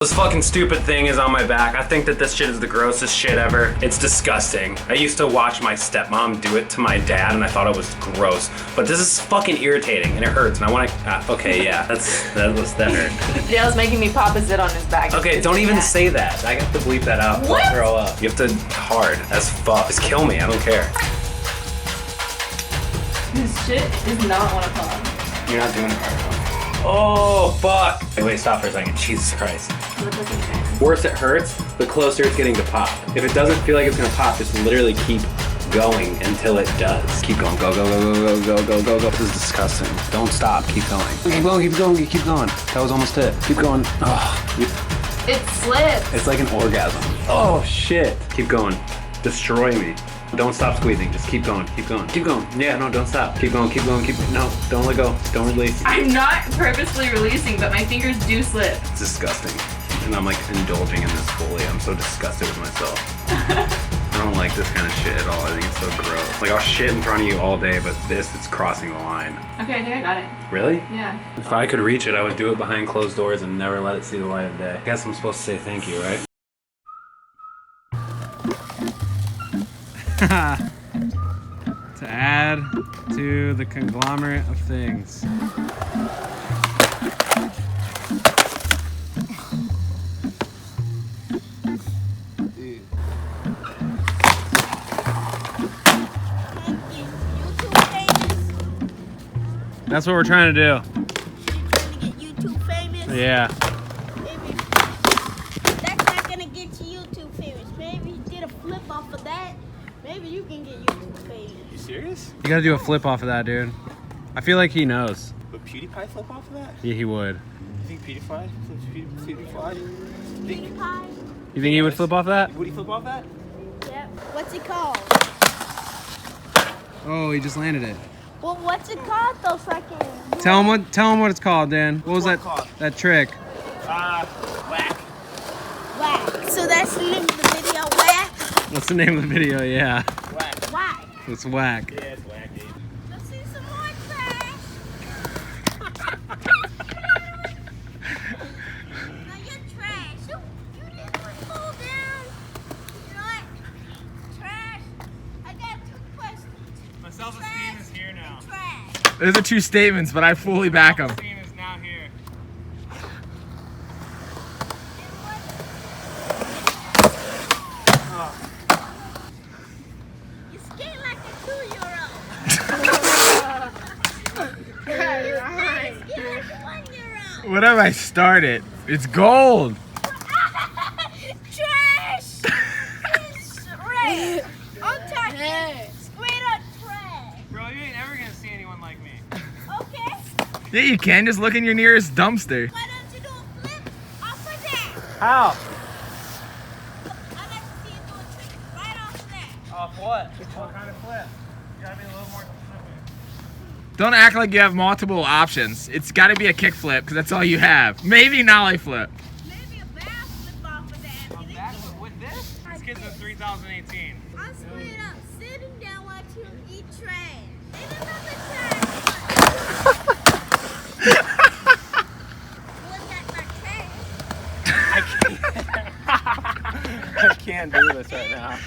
This fucking stupid thing is on my back. I think that this shit is the grossest shit ever. It's disgusting. I used to watch my stepmom do it to my dad and I thought it was gross. But this is fucking irritating and it hurts and I want to, okay, yeah, that hurt. Dale's making me pop a zit on his back. Okay, don't even say that. I have to bleep that out. What? I'll throw up. You have to hard as fuck. Just kill me, I don't care. This shit is not on a pop. You're not doing it hard enough. Oh, fuck. Wait, stop for a second. Jesus Christ. Worse it hurts, the closer it's getting to pop. If it doesn't feel like it's gonna pop, just literally keep going until it does. Keep going, go, go, go, go, go, go, go, go. This is disgusting. Don't stop, keep going. Keep going, keep going, keep going. That was almost it. Keep going. Oh, it slips. It's like an orgasm. Oh, shit. Keep going. Destroy me. Don't stop squeezing. Just keep going. Keep going. Keep going. Yeah, no, don't stop. Keep going. Keep going. Keep. No, don't let go. Don't release. I'm not purposely releasing, but my fingers do slip. It's disgusting. And I'm like indulging in this fully. I'm so disgusted with myself. I don't like this kind of shit at all. I think it's so gross. Like I'll shit in front of you all day, but it's crossing the line. Okay, I think I got it. Really? Yeah. If I could reach it, I would do it behind closed doors and never let it see the light of day. I guess I'm supposed to say thank you, right? To add to the conglomerate of things. That's what we're trying to do. You're trying to get YouTube famous? Yeah. Maybe that's not gonna get you YouTube famous. Maybe you did a flip off of that. Maybe you can get YouTube famous. You serious? You gotta do a flip off of that, dude. I feel like he knows. Would PewDiePie flip off of that? Yeah, he would. You think PewDiePie? PewDiePie? PewDiePie? You think he would flip off that? Would he flip off that? Yep. What's it called? Oh, he just landed it. Well, what's it called though, so I can... Tell him what it's called, Dan. What was that trick? Whack. Whack. So that's the name of the video, Whack? What's the name of the video? Yeah. Whack. Whack. It's whack. Yeah, it's whack, dude. Let's see some more trash. Now you're trash. You didn't fall down. You know what? Trash. I got two questions. My self-esteem is here now. Trash. Those are two statements, but I fully back them. And what? You skate like a 2-year-old. You skate like a 1-year-old. What have I started? It's gold. Trash! It's trash! I'm talking straight up trash. Bro, you ain't ever gonna see anyone like me. Okay? Yeah, you can. Just look in your nearest dumpster. Why don't you do a flip off of that? How? I'd like to see you do a trick right off of that. Off what? What kind of flip? You gotta be a little more specific. Don't act like you have multiple options. It's gotta be a kick flip, because that's all you have. Maybe nollie flip. Maybe a back flip off of that. With this? This kid's in 3018. I'm straight up sitting down watching him eat trash. Ain't another trash. Was that not trash? I can't do this right now.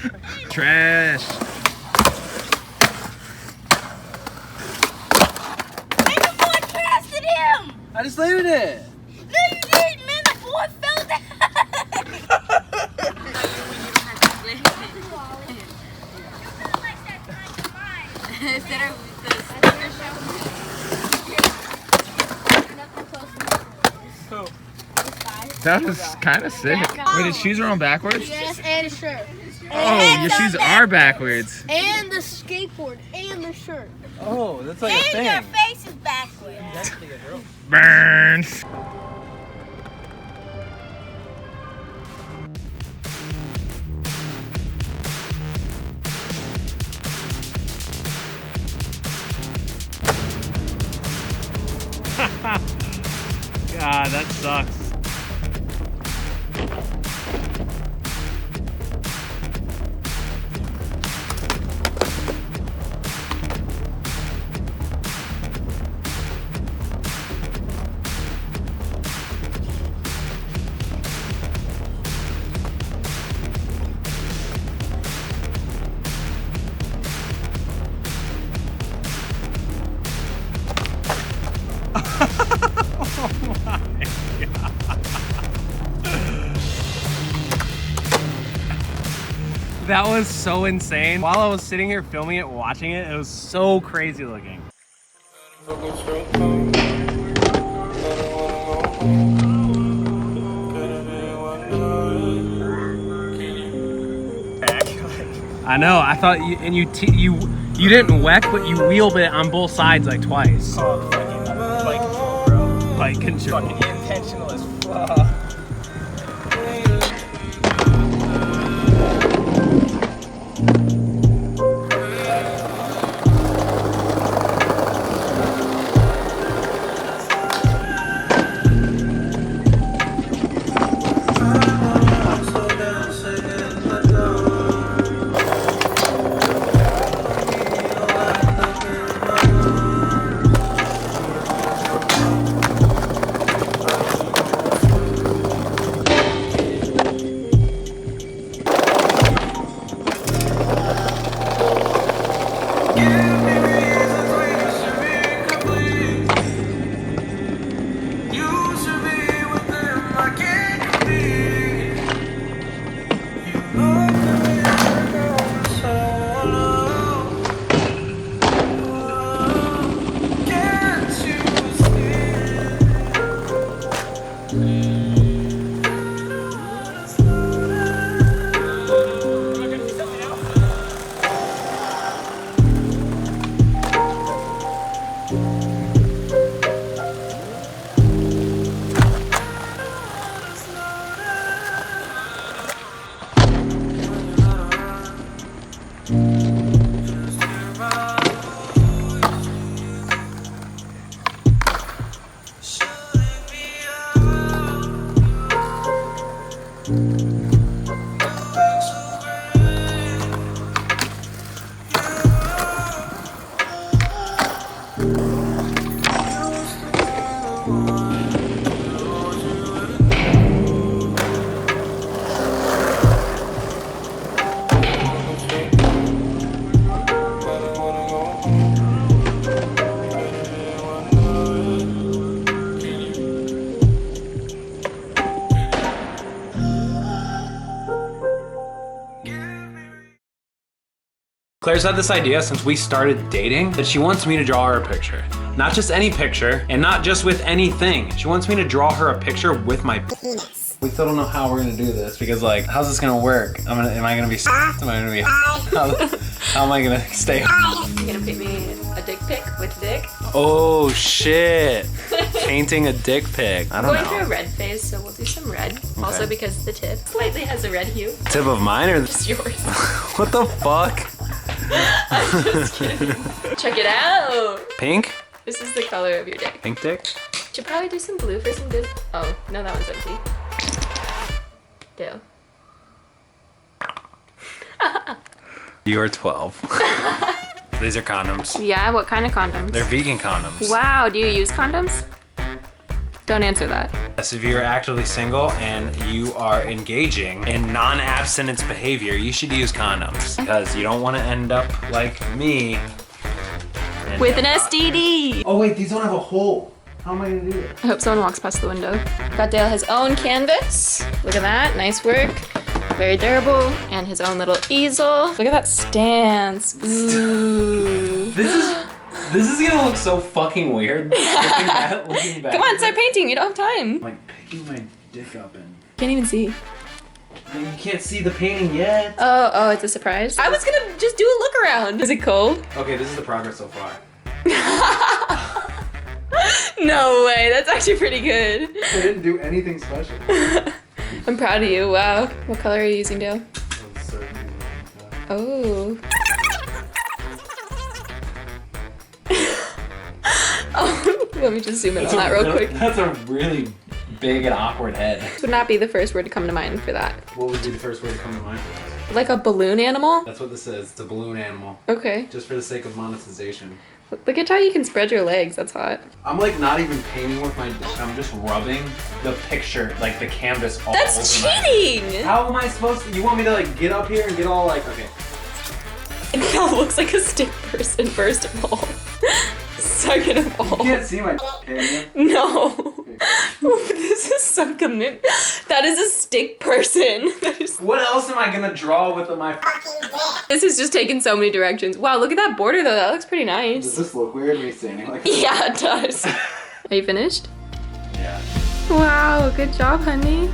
Trash. Make a more trash than him. I just landed it. No, you didn't, man. The boy fell down. You feel like that's not mine. Who? That was kind of sick. Wait, his shoes are on backwards? Yes, and a shirt. Oh, your shoes are backwards. And the skateboard and the shirt. Oh, that's like a And thing. your face is backwards. That's like a girl. Burn. God, that sucks. That was so insane. While I was sitting here filming it, watching it, it was so crazy looking. I know. I thought you and you didn't weck, but you wheeled it on both sides like twice. Oh, fucking bike control, bro. Bike control. Fucking intentional as fuck. Claire's had this idea since we started dating that she wants me to draw her a picture. Not just any picture, and not just with anything. She wants me to draw her a picture with my penis. We still don't know how we're gonna do this because, like, how's this gonna work? Am I gonna be am I gonna be how am I gonna stay? You gonna paint me a dick pic with dick? Oh shit. Painting a dick pic. I don't Going know. through a red phase, so we'll do some red. Also because the tip slightly has a red hue. Tip of mine or It's yours. what the fuck? I'm just kidding. Check it out. Pink? This is the color of your dick. Pink dick? Should probably do some blue for some good. Oh, no, that one's empty. Dale. You are 12. These are condoms. Yeah, what kind of condoms? They're vegan condoms. Wow, do you use condoms? Don't answer that. Yes, if you're actively single and you are engaging in non-abstinence behavior, you should use condoms because you don't want to end up like me. With an STD. Oh wait, these don't have a hole. How am I gonna do it? I hope someone walks past the window. Got Dale his own canvas. Look at that, nice work. Very durable. And his own little easel. Look at that stance. Ooh. This is gonna look so fucking weird. looking back. Come on, start painting. You don't have time. I'm like picking my dick up and Can't even see. you can't see the painting yet. Oh, it's a surprise. I was gonna just do a look around. Is it cold? Okay, this is the progress so far. No way, that's actually pretty good. I didn't do anything special. I'm proud of you, wow. What color are you using, Dale? Oh. Oh, let me just zoom in on that real quick. That's a really big and awkward head. This would not be the first word to come to mind for that. What would be the first word to come to mind? Like a balloon animal? That's what this is. It's a balloon animal. Okay. Just for the sake of monetization. Look at how you can spread your legs, that's hot. I'm like not even painting with my dick. I'm just rubbing the picture, like the canvas all That's over cheating! How am I supposed to? You want me to like get up here and get all like, okay. That looks like a stick person, first of all. Second of all. You can't see my can you? No. This is so commitment. That is a stick person. What else am I gonna draw with my This is just taking so many directions. Wow, look at that border though. That looks pretty nice. Does this look weird, me standing like this? Yeah, it does. Are you finished? Yeah. Wow, good job, honey.